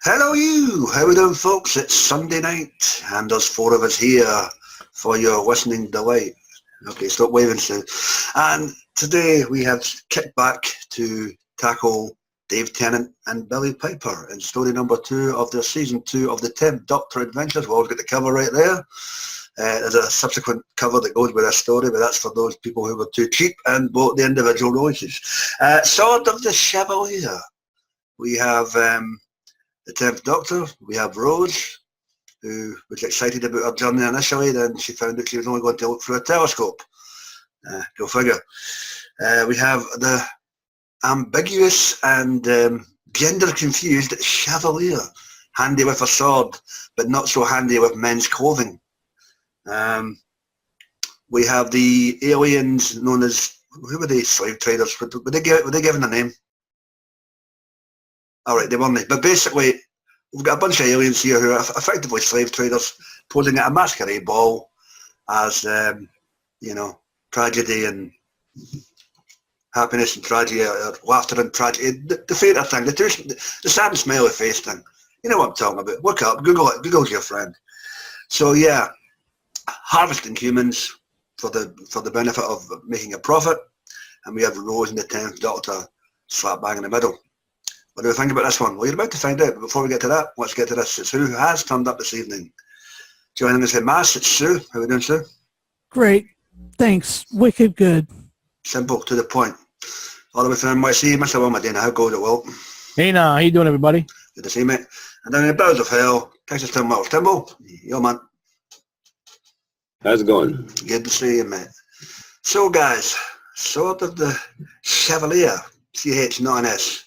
Hello you, how we doing folks? It's Sunday night and there's four of us here for your listening delight. Okay, stop waving Sue. And today we have kicked back to tackle Dave Tennant and Billie Piper in story number 2 of their season 2 of the 10th Doctor Adventures. We've always got the cover right there. There's a subsequent cover that goes with this story, but that's for those people who were too cheap and bought the individual releases. Sword of the Chevalier. We have the 10th Doctor, we have Rose, who was excited about her journey initially, then she found out she was only going to look through a telescope. Go figure. We have the ambiguous and gender-confused Chevalier, handy with a sword, but not so handy with men's clothing. We have the aliens known as, who were they, slave traders? Were they given a name? All right, they weren't. But basically, we've got a bunch of aliens here who are effectively slave traders posing at a masquerade ball as, you know, tragedy and happiness and tragedy, or laughter and tragedy. The theatre thing, the sad and smiley face thing. You know what I'm talking about. Look up, Google it. Google's your friend. So yeah, harvesting humans for the benefit of making a profit, and we have Rose and the 10th Doctor slap bang in the middle. What do we think about this one? Well, you're about to find out, but before we get to that, let's get to this. It's who has turned up this evening. Joining us in mass, it's Sue. How are we doing, Sue? Great. Thanks. Wicked good. Simple, to the point. All the way from NYC, Mr. Wilmadina. How goes it, Will? Hey, now, how you doing, everybody? Good to see you, mate. And down in the bowels of hell, Texas Tim Wells. Timbo? Yo, man. How's it going? Good to see you, mate. So, guys, Sword of the Chevalier. CH, not an S.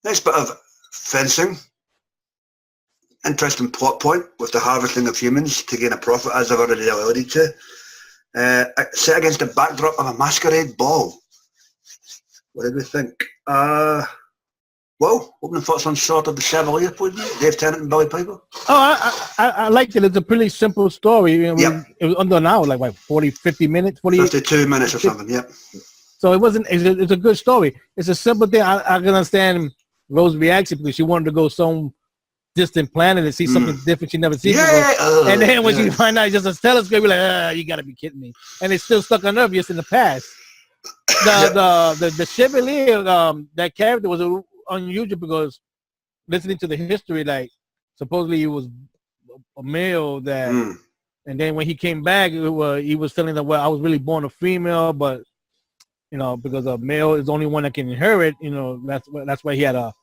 Next bit of fencing. Interesting plot point with the harvesting of humans to gain a profit, as I've already alluded to. Set against the backdrop of a masquerade ball. What did we think? Well, opening thoughts on Sword of the Chevalier, please, Dave Tennant and Billie Piper. Oh, I liked it. It's a pretty simple story. It was under an hour, like what, 40, 50 minutes? 52 minutes or something, yep. So it's a good story. It's a simple thing. I can understand Rose's reaction because she wanted to go some distant planet and see something different she never seen before. And then when she find out it's just a telescope, you're like, you gotta be kidding me. And it's still stuck on Earth, just in the past. The Chevalier, that character was unusual because listening to the history, like supposedly he was a male that, and then when he came back, he was feeling that, well, I was really born a female, but you know, because a male is the only one that can inherit, you know, that's why he had a,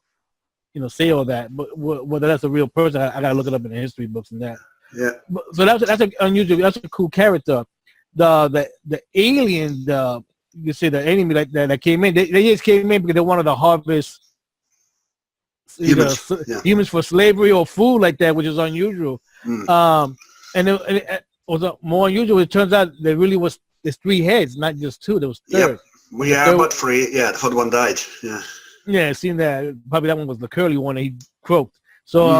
you know, say all that. But whether that's a real person, I gotta look it up in the history books and that. Yeah. So that's an unusual. That's a cool character. The alien, you say the enemy that came in. They just came in because they wanted to harvest humans for slavery or food like that, which is unusual. And it was more unusual. It turns out there really was there's 3 heads, not just 2. There was 3. Yep. We are but 3. Yeah, the 3rd one died. Yeah. Yeah, it seemed that probably that one was the curly one that he croaked. So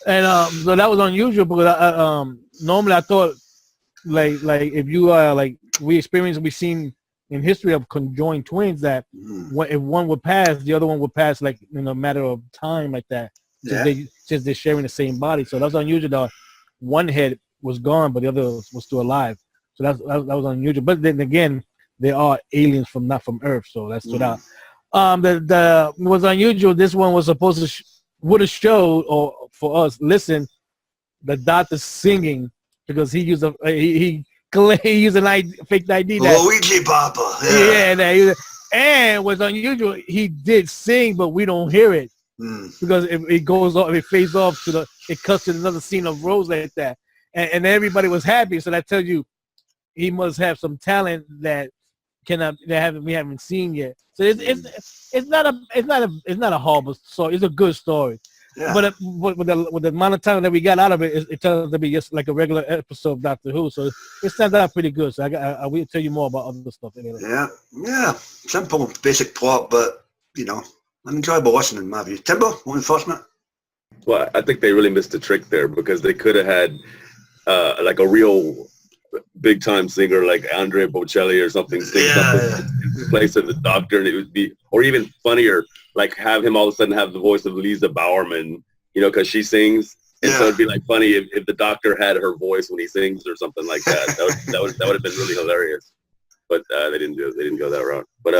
so that was unusual because normally I thought like if you we've seen in history of conjoined twins that if one would pass, the other one would pass like in a matter of time like that. Since they're sharing the same body. So that was unusual. The one head was gone, but the other was still alive. So that was unusual. But then again, they are aliens not from Earth, so that's stood out. The was unusual. This one was supposed to would have showed, or for us, listen, the doctor singing because he used he used an fake ID. Luigi Papa. Yeah, and what's unusual, he did sing, but we don't hear it because it goes off, it fades off it cuts to another scene of Rose like that, and everybody was happy. So that tells you he must have some talent that we haven't seen yet. So it's not a horrible story. It's a good story. Yeah. But with the amount of time that we got out of it, it turns out to be just like a regular episode of Doctor Who. So it stands out pretty good. So I will tell you more about other stuff anyway. Yeah. Simple, basic plot, but you know, an enjoyable listen in my view. Timbo, one enforcement. Well, I think they really missed a trick there because they could have had like a real big time singer like Andrea Bocelli or something sing something in place of the Doctor, and it would be, or even funnier, like have him all of a sudden have the voice of Lisa Bowerman, you know, because she sings. And so it'd be like funny if the Doctor had her voice when he sings or something like that. That would have been really hilarious. But they didn't go that route. But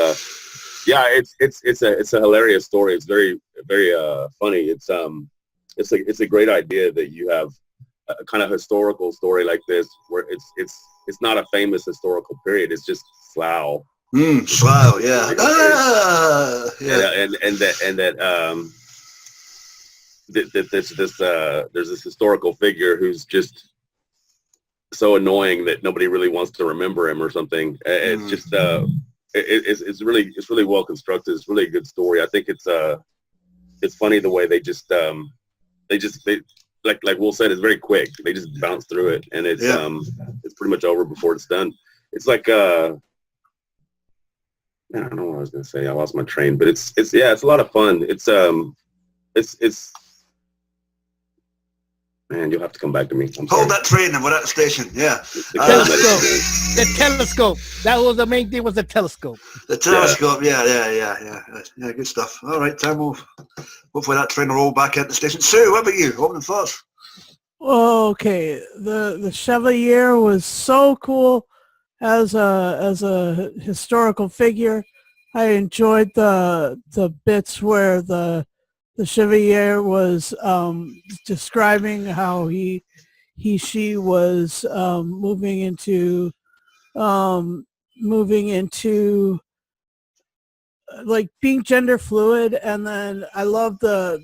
yeah, it's a hilarious story. It's very funny. It's a great idea that you have a kind of historical story like this where it's not a famous historical period. It's just Slough. Slough, yeah. There's this historical figure who's just so annoying that nobody really wants to remember him or something. It's just it's really well constructed. It's really a good story. I think it's funny the way they like Will said, it's very quick. They just bounce through it, and it's pretty much over before it's done. It's like I don't know what I was gonna say. I lost my train, but it's a lot of fun. It's man, you'll have to come back to me. Hold that train and we're at the station. Yeah. The telescope. That was the main thing. Was the telescope. The telescope. Yeah. Good stuff. All right, Tim. Hopefully that train will roll back at the station. Sue, what about you? Opening thoughts? Okay, the Chevalier was so cool as a historical figure. I enjoyed the bits where the Chevalier was describing how she was moving into like being gender fluid, and then I love the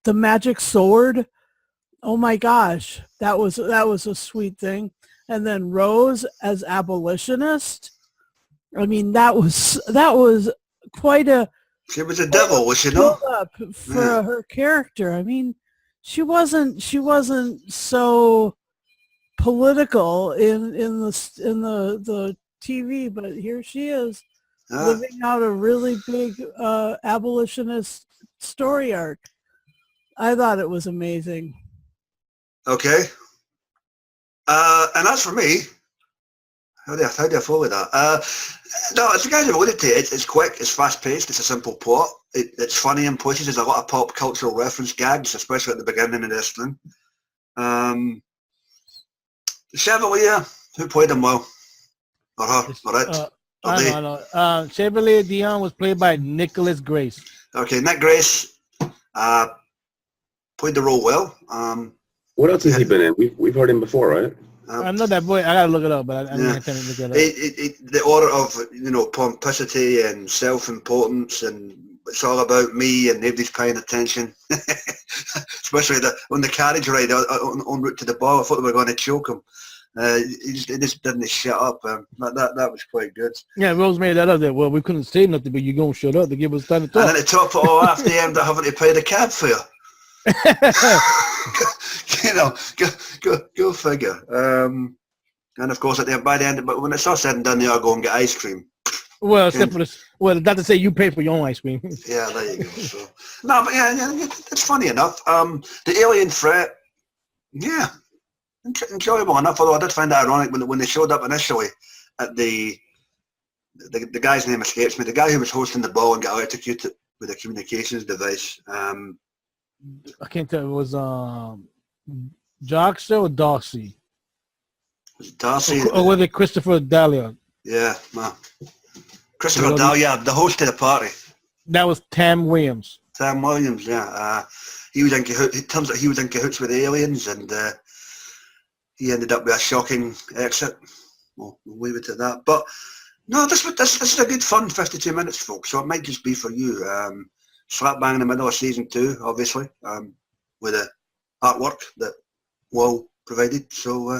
magic sword. Oh my gosh, that was a sweet thing. And then Rose as abolitionist. I mean, that was quite a. She was a devil, was she not? Up for her character. I mean, she wasn't so political in the TV, but here she is living out a really big abolitionist story arc. I thought it was amazing. Okay. And as for me, how do I follow that? No, as the guys have alluded to, it's quick, it's fast-paced, it's a simple plot. It's funny in places. There's a lot of pop cultural reference gags, especially at the beginning of this thing. Chevalier, who played him well? Or her, or it? I know. Chevalier Dion was played by Nicholas Grace. Okay, Nick Grace played the role well. What else has he been in? We've heard him before, right? I know that boy. I gotta look it up, but I can't look it up. The order of pomposity and self-importance, and it's all about me and nobody's paying attention. Especially on the carriage ride en route to the bar. I thought they were going to choke him. He just didn't shut up. That was quite good. Yeah, Rose made that up there. Well, we couldn't say nothing, but you're gonna shut up to give us time to talk. And then to top it all off, they end up having to pay the cab fare. Go figure. And of course, by the end, but when it's all said and done, they all go and get ice cream. Well, except for this. Well, not to say you pay for your own ice cream. Yeah, there you go. So, no, but yeah, it's funny enough. The alien threat, yeah, enjoyable enough. Although I did find it ironic when they showed up initially at the guy's name escapes me. The guy who was hosting the ball and got electrocuted with a communications device. I can't tell. It was Jockster or Darcy? Was it Darcy? Or was it Christopher Dahlia? Yeah, man. Christopher Dahlia, the host of the party. That was Tam Williams. Tam Williams, yeah. He was in cahoots. It turns out he was in cahoots with the aliens, and he ended up with a shocking exit. We'll leave it at that. But no, this is a good fun 52 minutes, folks. So it might just be for you. Slap bang in the middle of season 2, obviously, with the artwork that Will provided. So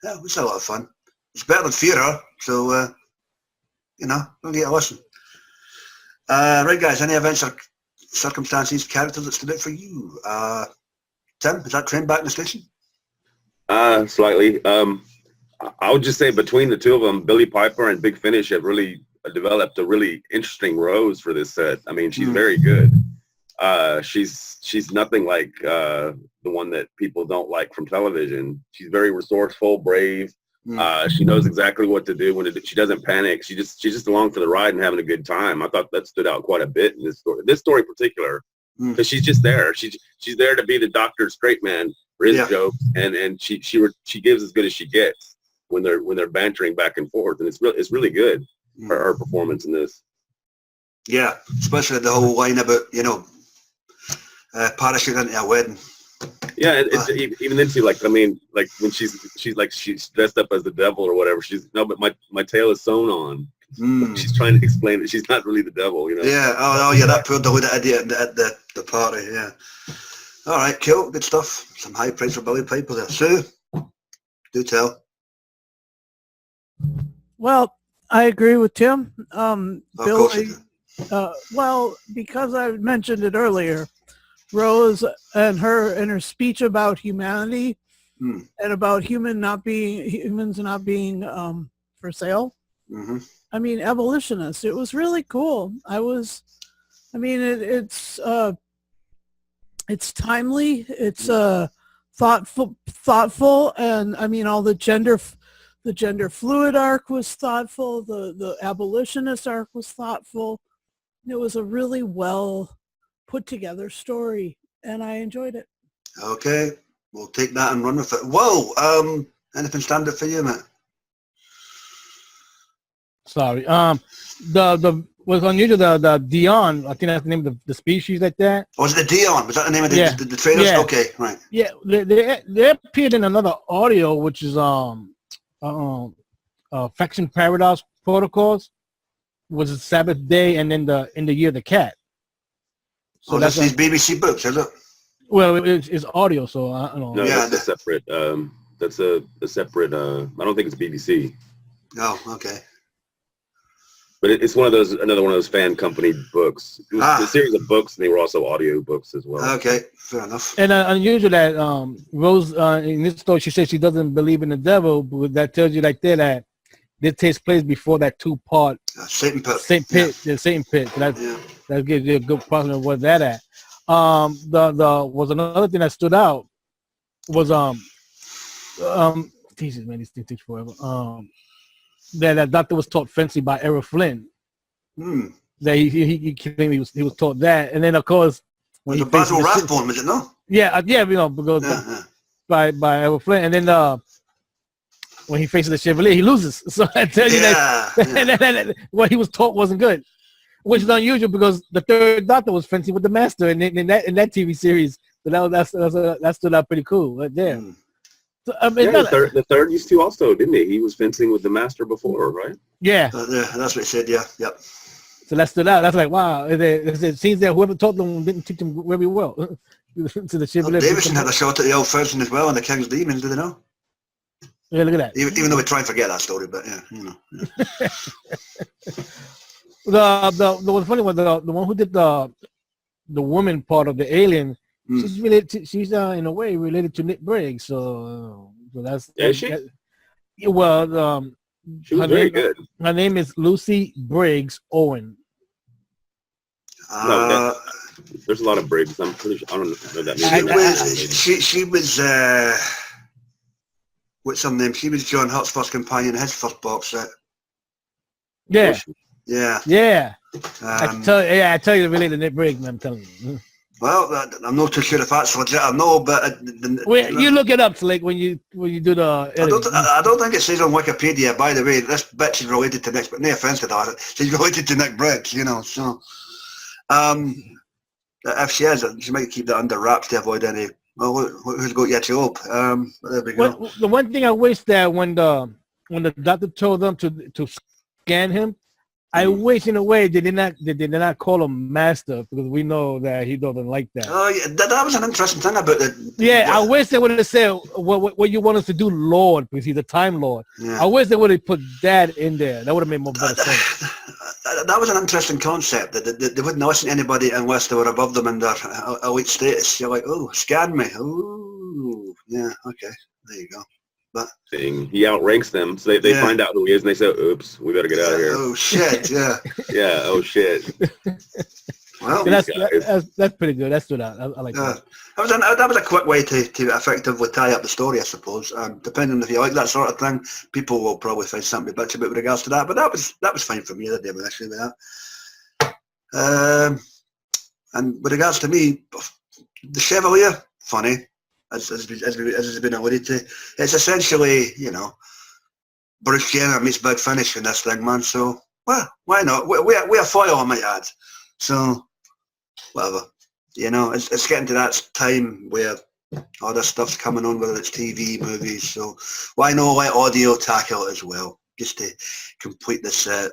yeah, it was a lot of fun. It's better than Führer, so we'll get a listen. Right, guys, any events or circumstances, characters that stood out for you? Tim, is that train back in the station? Slightly. I would just say between the two of them, Billie Piper and Big Finish have really developed a really interesting Rose for this set. I mean, she's very good. She's nothing like the one that people don't like from television. She's very resourceful, brave, She knows exactly what to do she doesn't panic. She's just along for the ride and having a good time. I thought that stood out quite a bit in this story. This story in particular, because she's just there. She's there to be the doctor's straight man for his jokes, and she gives as good as she gets when they're bantering back and forth, and it's really good. Her performance in this. Yeah, especially the whole line about parachuting into a wedding. Yeah, it's even into like when she's dressed up as the devil or whatever. But my tail is sewn on. She's trying to explain that she's not really the devil, Yeah. Oh yeah, that poor deluded idiot at the party. Yeah. All right, cool, good stuff. Some high praise for Billie Piper there. Sue, do tell. Well, I agree with Tim. Billie. Well, because I mentioned it earlier, Rose and her speech about humanity and about humans not being for sale. I mean, abolitionists. It was really cool. It's timely. It's thoughtful, and I mean, all the gender fluid arc was thoughtful. The abolitionist arc was thoughtful. It was a really well put together story, and I enjoyed it. Okay, we'll take that and run with it. Whoa, anything stand up for you, mate? Sorry. The was unusual. The Dion, I think that's the name of the species like that. Was it the Dion? Was that the name of the traders? Yeah. Okay, right. Yeah, they appeared in another audio, which is Faction Paradox Protocols, was a Sabbath Day, and then in the Year of the Cat. So that's these BBC books, is it? Well, it's audio, so I don't know. No, that's a separate. That's a separate. I don't think it's BBC. Oh, okay. But it's another one of those fan company books. It was a series of books, and they were also audio books as well. Okay, fair enough. And unusual that Rose in this story, she says she doesn't believe in the devil, but that tells you right there that this takes place before that 2-part Satan pit. The Satan pit. So that gives you a good point of what that at. The was another thing that stood out was Jesus, man, these things take forever. That doctor was taught fencing by Errol Flynn. That he claimed he was taught that, and then of course when he Basil Rathbone, was it no? Yeah, because by Errol Flynn, and then when he faces the Chevalier, he loses. So I tell you that what he was taught wasn't good, which is unusual because the third doctor was fencing with the master in that TV series. So that stood out pretty cool right there. So, I mean, the third used to also, didn't he? He was fencing with the master before, right? Yeah. That's what he said. Yeah. Yep. So that stood out. That's like, wow. It seems that whoever taught them didn't teach them very well. To the Chevalier. Davison had a shot at the old fencing as well, and the King's Demons. Did they know? Yeah, look at that. Even though we try and forget that story, but yeah. The funny one, the one who did the woman part of the alien. She's related. She's in a way related to Nick Briggs. So that's. Is she? She was very good. Her name is Lucy Briggs-Owen. No, there's a lot of Briggs. I'm pretty sure. I don't know that. She was. What's her name? She was John Hutt's first companion, his first box set. Yeah. Yeah. I tell you, related to Nick Briggs, man. I'm telling you. Well, I'm not too sure if that's legit or no, but you look it up, so like when you do the. I don't think it says on Wikipedia. By the way, this bitch is related to Nick. But no offense to that, she's related to Nick Briggs. So, if she is, she might keep that under wraps to avoid any. Well, who's got your job? There we go. The one thing I wish that when the doctor told them to scan him, I wish in a way they did not call him master, because we know that he doesn't like that. Oh yeah, that was an interesting thing about it. Yeah, I wish they would have said what you want us to do, Lord, because he's a Time Lord. Yeah. I wish they would have put that in there. That would have made more better sense. That was an interesting concept. That they wouldn't listen to anybody unless they were above them in their elite status. You're like, oh, scan me. Oh, yeah, okay, there you go. But he outranks them, so they find out who he is, and they say, "Oops, we better get out of here." Oh shit! Yeah. Yeah. Oh shit. Well, that's pretty good. That stood out. I like that. That was a quick way to effectively tie up the story, I suppose. Depending on if you like that sort of thing, people will probably find something to bitch about with regards to that. But that was fine for me. I didn't have an issue with that. And with regards to me, the Chevalier, funny, as has been alluded to. It's essentially, Bruce Jenner meets Big Finish in this thing, man. So, well, why not? We're a foil, I might add. So, whatever. It's getting to that time where all this stuff's coming on, whether it's TV, movies. So, why not let audio tackle it as well, just to complete the set.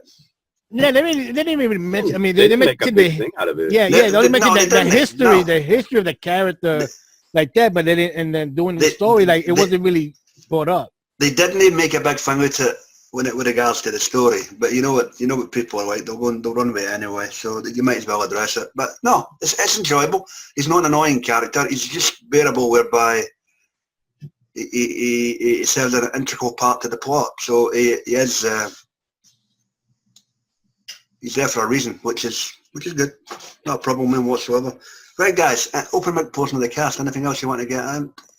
Yeah, they didn't even mention. I mean, they make a big thing out of it. Yeah, they only mentioned the history of the character like that, but they didn't. And then doing the story, like it wasn't really brought up. They didn't even make a big thing out of it with regards to the story. But you know what people are like. They'll run with it anyway. So you might as well address it. But no, it's enjoyable. He's not an annoying character. He's just bearable, whereby he serves an integral part to the plot. So he is. He's there for a reason, which is good. Not a problem whatsoever. Right, guys, open mic portion of the cast. Anything else you want to get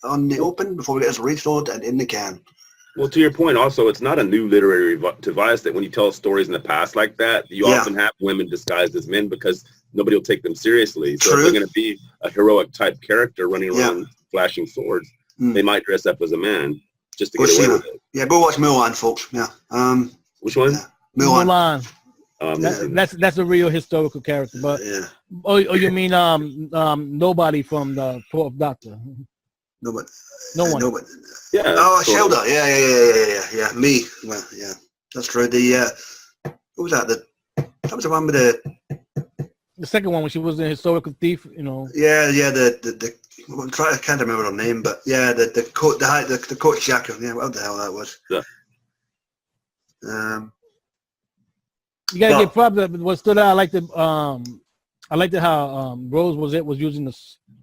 on the open before we get this reload and in the can? Well, to your point, also, it's not a new literary device that when you tell stories in the past like that, you often have women disguised as men because nobody will take them seriously. So if they're going to be a heroic type character running around flashing swords, they might dress up as a man just to get away with it. Yeah, go watch Mulan, folks. Yeah. Which one? Mulan. That's a real historical character, but oh, you mean nobody from the Fourth Doctor? Nobody. No one. Nobody. Yeah. Oh, Sheldon. Yeah. Me. Well, yeah, that's true. What was that? That was the one with the second one when she was a historical thief. Yeah. I can't remember her name, but yeah, the coat jacket. Yeah, what the hell that was. Yeah. You gotta get props. What stood out, I liked how Rose was using the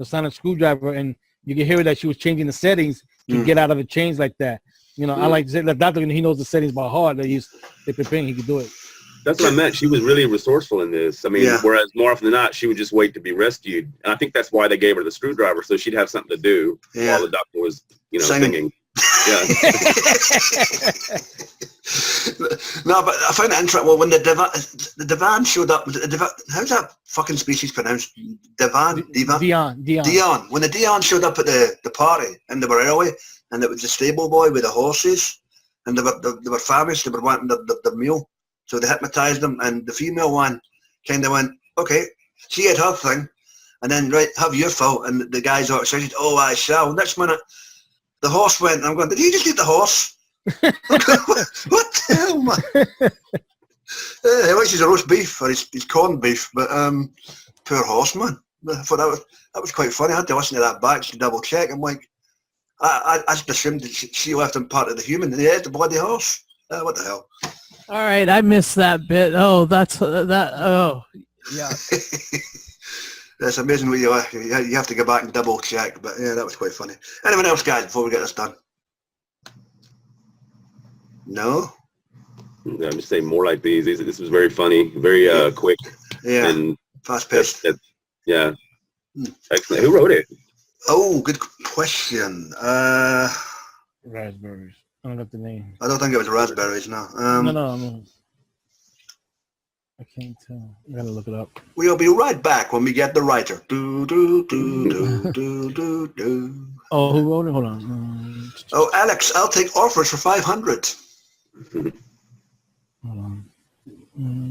sonic screwdriver, and you can hear that she was changing the settings to get out of the chains like that. I like to say the doctor, he knows the settings by heart. If he could do it. That's what I meant. She was really resourcingful in this. I mean, whereas more often than not, she would just wait to be rescued, and I think that's why they gave her the screwdriver, so she'd have something to do while the doctor was, singing. Yeah. No, but I found it interesting. Well, when the Divan showed up, how's that fucking species pronounced? Divan? Dion. When the Dion showed up at the party, and they were early, and it was the stable boy with the horses, and they were famished, they were wanting their meal, so they hypnotized them, and the female one kind of went, okay, she had her thing, and then, right, have your fill, and the guys all excited, oh, I shall. Next minute, the horse went, and I'm going, did you just eat the horse? What the hell, man? He likes his roast beef, or his corned beef, but poor horse, man. I thought that was quite funny. I had to listen to that back to double check. I'm like, I just assumed that she left him part of the human, and he ate the bloody horse. What the hell? All right, I missed that bit. Oh, that's that. Oh, yeah. It's amazing what you have to go back and double check, but yeah, that was quite funny. Anyone else, guys, before we get this done? No? I'm just saying more like these. This was very funny, very quick. Yeah, and fast-paced. Yeah. Excellent. Who wrote it? Oh, good question. Raspberries. I don't know the name. I don't think it was raspberries, no. No. I can't tell. I gotta look it up. We'll be right back when we get the writer. Do, do, do, do, do, do, do. Oh, who wrote it? Hold on. Oh, Alex, I'll take offers for 500. Hold on.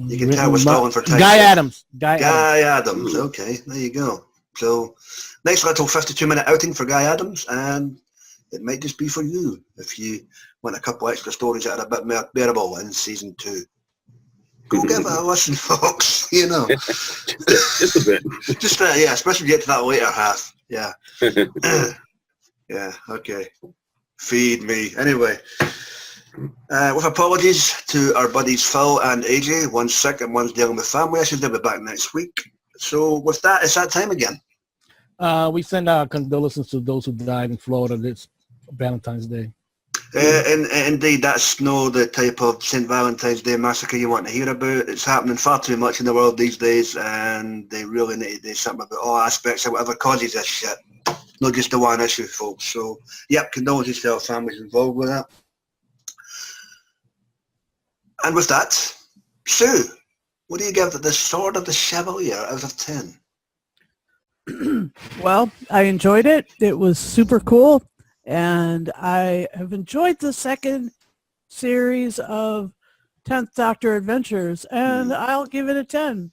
You can tell we're stalling for time. Guy Adams. Guy Adams. Okay, there you go. So, nice little 52-minute outing for Guy Adams, and it might just be for you if you want a couple extra stories that are a bit more bearable in season 2. Go give it a listen, folks. Just a bit. Just especially when you get to that later half. Yeah. Yeah. Okay. Feed me. Anyway, with apologies to our buddies Phil and AJ. One's sick and one's dealing with family issues. They'll be back next week. So with that, it's that time again. We send our condolences to those who died in Florida this Valentine's Day. Indeed, that's no the type of St. Valentine's Day massacre you want to hear about. It's happening far too much in the world these days, and they really need to do something about all aspects of whatever causes this shit. Not just the one issue, folks. So, yep, condolences to our families involved with that. And with that, Sue, what do you give the Sword of the Chevalier out of 10? Well, I enjoyed it. It was super cool. And I have enjoyed the second series of 10th Doctor Adventures, and I'll give it a 10.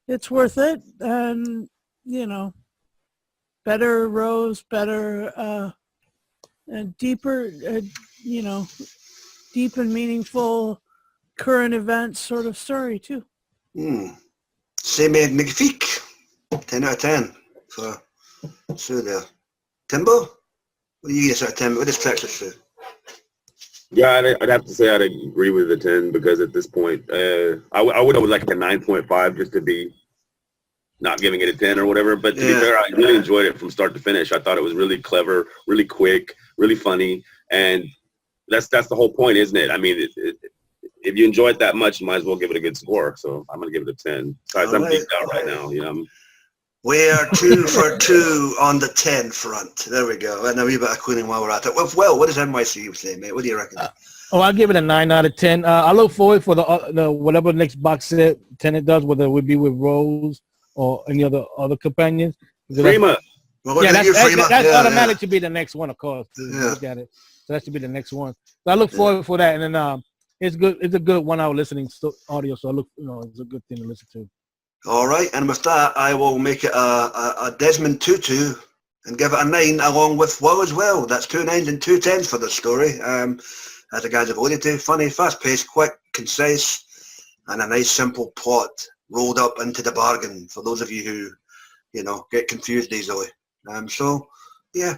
It's worth it. And, you know, better Rose, better, and deeper, you know, deep and meaningful current event sort of story, too. C'est magnifique. 10 out of 10 for Sue there. Timbo? What do you get out of 10? What does Texas say? Yeah, I'd have to say I'd agree with the 10 because at this point, I would have like a 9.5 just to be not giving it a 10 or whatever. But to be fair, I really enjoyed it from start to finish. I thought it was really clever, really quick, really funny, and that's the whole point, isn't it? I mean, if you enjoy it that much, you might as well give it a good score. So I'm going to give it a 10. Besides, I'm geeked out right now. You know, we are 2 for 2 on the 10 front. There we go. And a wee bit of cleaning while we're at it. Well, what does NYC say, mate? What do you reckon? I'll give it a 9 out of 10. I look forward for the whatever next box set Tennant does, whether it would be with Rose or any other companions. Prima. Well, that's automatic to be the next one, of course. Look at it. So that should be the next one. So I look forward for that. And then it's good. It's a good 1 hour listening audio. So I look, it's a good thing to listen to. All right, and with that, I will make it a Desmond Tutu and give it a 9 along with Will as well. That's 2 9s and 2 10s for the story. As the guys have alluded to, funny, fast-paced, quick, concise, and a nice simple plot rolled up into the bargain for those of you who, get confused easily. So, yeah,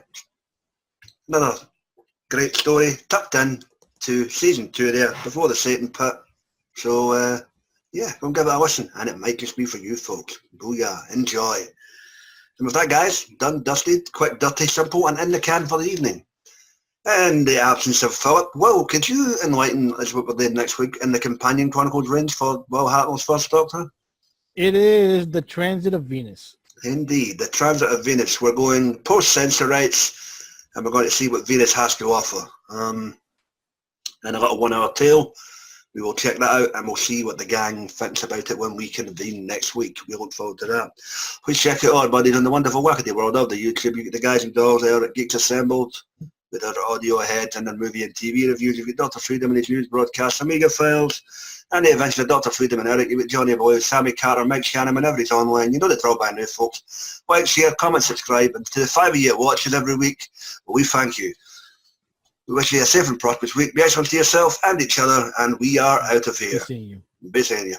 another great story tucked in to season 2 there before the Satan Pit. So, yeah, go and give it a listen, and it might just be for you folks. Booyah, enjoy. And with that, guys, done, dusted, quick, dirty, simple, and in the can for the evening. In the absence of Philip, Will, could you enlighten us what we're doing next week in the Companion Chronicles range for Will Hartnell's first Doctor? It is the Transit of Venus. Indeed, the Transit of Venus. We're going post-censor rights, and we're going to see what Venus has to offer. And a little 1 hour tale. We will check that out and we'll see what the gang thinks about it when we convene next week. We look forward to that. Please check it out, buddies, on the wonderful wackety world of the YouTube. You get the guys and dolls there at Geeks Assembled with their audio ahead and their movie and TV reviews. You've got Dr. Freedom and his news broadcasts, Amiga Files, and the Adventures of Dr. Freedom and Eric. You've got Johnny Boy, Sammy Carter, Mike Shannon, whenever he's online. You know the drill by now, folks. Like, share, comment, subscribe, and to the 5 of you that watches every week, well, we thank you. We wish you a safe and prosperous week. Be excellent to yourself and each other, and we are out of here. Be seeing you. Be seeing you.